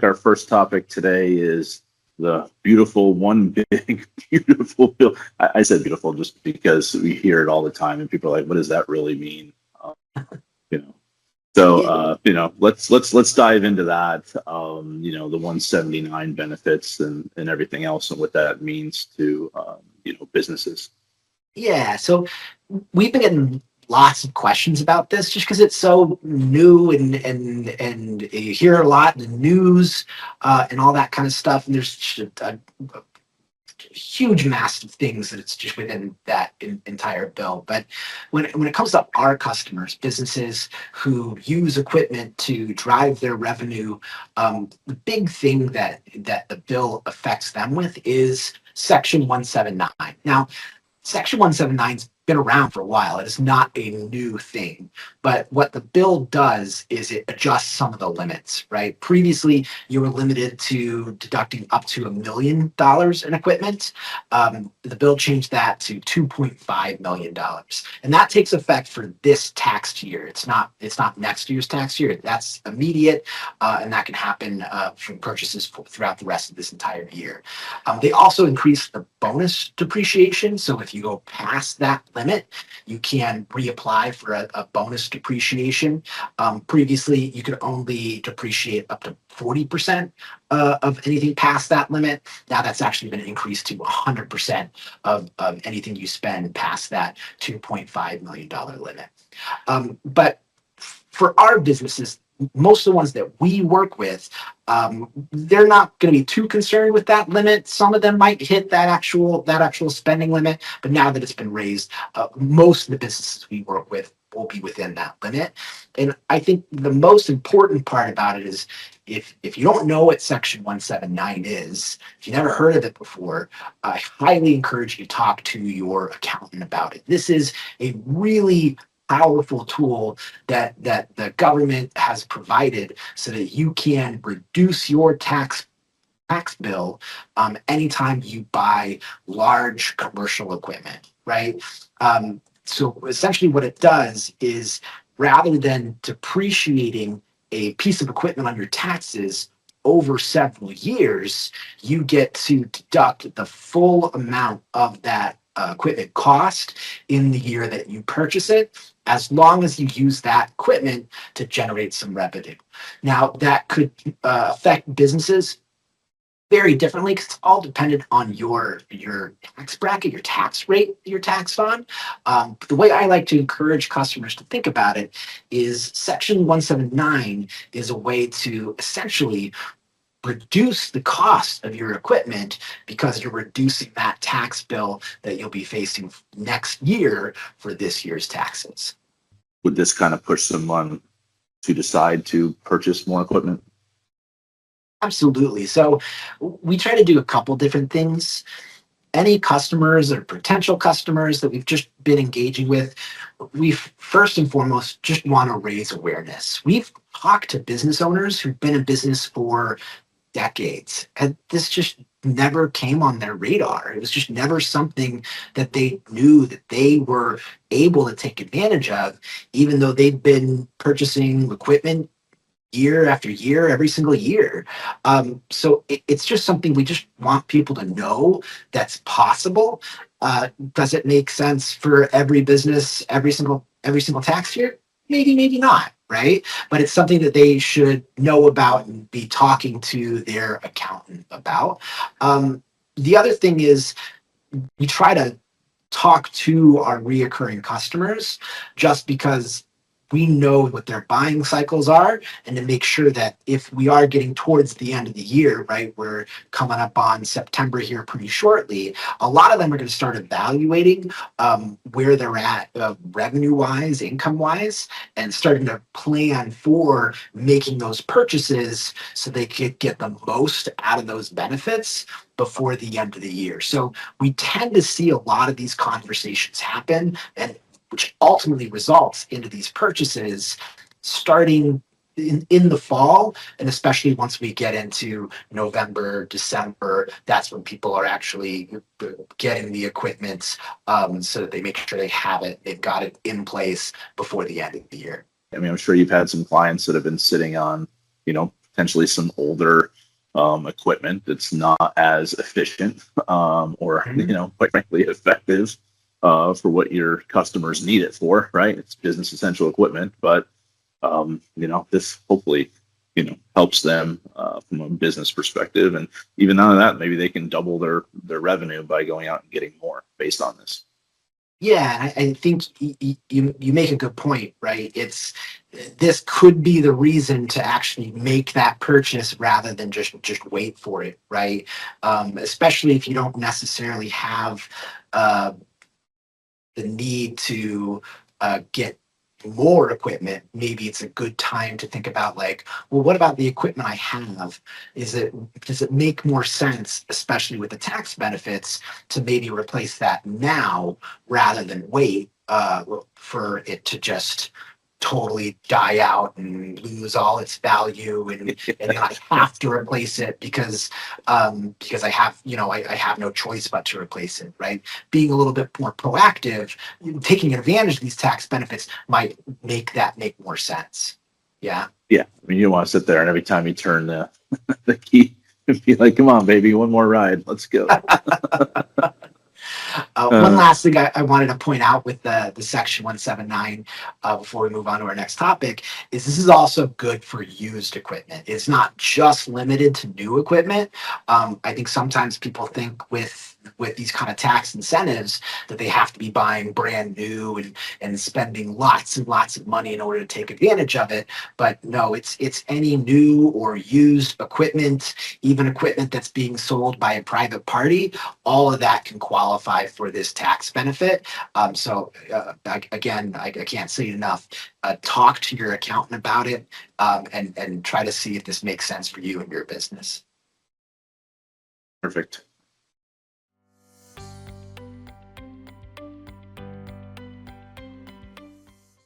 think our first topic today is the beautiful one big beautiful bill. I said beautiful just because we hear it all the time, and people are like, "What does that really mean?" You know. So let's dive into that. The 179 benefits and everything else, and what that means to businesses. Yeah, so we've been getting lots of questions about this just because it's so new and you hear a lot in the news and all that kind of stuff. And there's just a huge mass of things that it's just within that entire bill. But when it comes to our customers, businesses who use equipment to drive their revenue, the big thing that the bill affects them with is Section 179. Now, Section 179's been around for a while. It is not a new thing. But what the bill does is it adjusts some of the limits, right? Previously, you were limited to deducting up to $1 million in equipment. The bill changed that to $2.5 million. And that takes effect for this tax year. It's not next year's tax year. That's immediate, and that can happen from purchases throughout the rest of this entire year. They also increased the bonus depreciation. So if you go past that limit, you can reapply for a bonus depreciation. Previously, you could only depreciate up to 40% of anything past that limit. Now that's actually been increased to 100% of anything you spend past that $2.5 million limit. But for our businesses, most of the ones that we work with, they're not going to be too concerned with that limit. Some of them might hit that actual spending limit, but now that it's been raised, most of the businesses we work with will be within that limit. And I think the most important part about it is if you don't know what Section 179 is, if you never heard of it before, I highly encourage you to talk to your accountant about it. This is a really powerful tool that the government has provided so that you can reduce your tax bill anytime you buy large commercial equipment, right? So essentially what it does is rather than depreciating a piece of equipment on your taxes over several years, you get to deduct the full amount of that equipment cost in the year that you purchase it, as long as you use that equipment to generate some revenue. Now, that could affect businesses very differently because it's all dependent on your tax bracket, your tax rate you're taxed on. The way I like to encourage customers to think about it is Section 179 is a way to essentially reduce the cost of your equipment because you're reducing that tax bill that you'll be facing next year for this year's taxes. Would this kind of push someone to decide to purchase more equipment? Absolutely. So we try to do a couple different things. Any customers or potential customers that we've just been engaging with, we first and foremost just want to raise awareness. We've talked to business owners who've been in business for decades, and this just never came on their radar. It was just never something that they knew that they were able to take advantage of, even though they'd been purchasing equipment year after year, every single year. So it's just something we just want people to know that's possible. Does it make sense for every business every single tax year? Maybe, maybe not, right? But it's something that they should know about and be talking to their accountant about. The other thing is we try to talk to our reoccurring customers just because we know what their buying cycles are, and to make sure that if we are getting towards the end of the year, right, we're coming up on September here pretty shortly, a lot of them are going to start evaluating where they're at revenue-wise, income-wise, and starting to plan for making those purchases so they could get the most out of those benefits before the end of the year. So we tend to see a lot of these conversations happen, and which ultimately results into these purchases starting in the fall, and especially once we get into November, December. That's when people are actually getting the equipment so that they make sure they have it, they've got it in place before the end of the year. I mean, I'm sure you've had some clients that have been sitting on, potentially some older equipment that's not as efficient or quite frankly effective for what your customers need it for, right? It's business essential equipment, but this hopefully helps them from a business perspective, and even out of that, maybe they can double their revenue by going out and getting more based on this. Yeah, I think you make a good point, right? This could be the reason to actually make that purchase rather than just wait for it, right? Especially if you don't necessarily have uh, the need to get more equipment. Maybe it's a good time to think about, like, well, what about the equipment I have? Does it make more sense, especially with the tax benefits, to maybe replace that now rather than wait for it to just totally die out and lose all its value, and then I have to replace it because I have, I have no choice but to replace it, right? Being a little bit more proactive, taking advantage of these tax benefits might make more sense. Yeah. Yeah, I mean, you don't want to sit there and every time you turn the key, be like, "Come on, baby, one more ride, let's go." One last thing I wanted to point out with the Section 179 before we move on to our next topic is this is also good for used equipment. It's not just limited to new equipment. I think sometimes people think with these kind of tax incentives that they have to be buying brand new and spending lots and lots of money in order to take advantage of it. But no, it's any new or used equipment, even equipment that's being sold by a private party. All of that can qualify for this tax benefit. Again, I can't say it enough. Talk to your accountant about it, and try to see if this makes sense for you and your business. Perfect.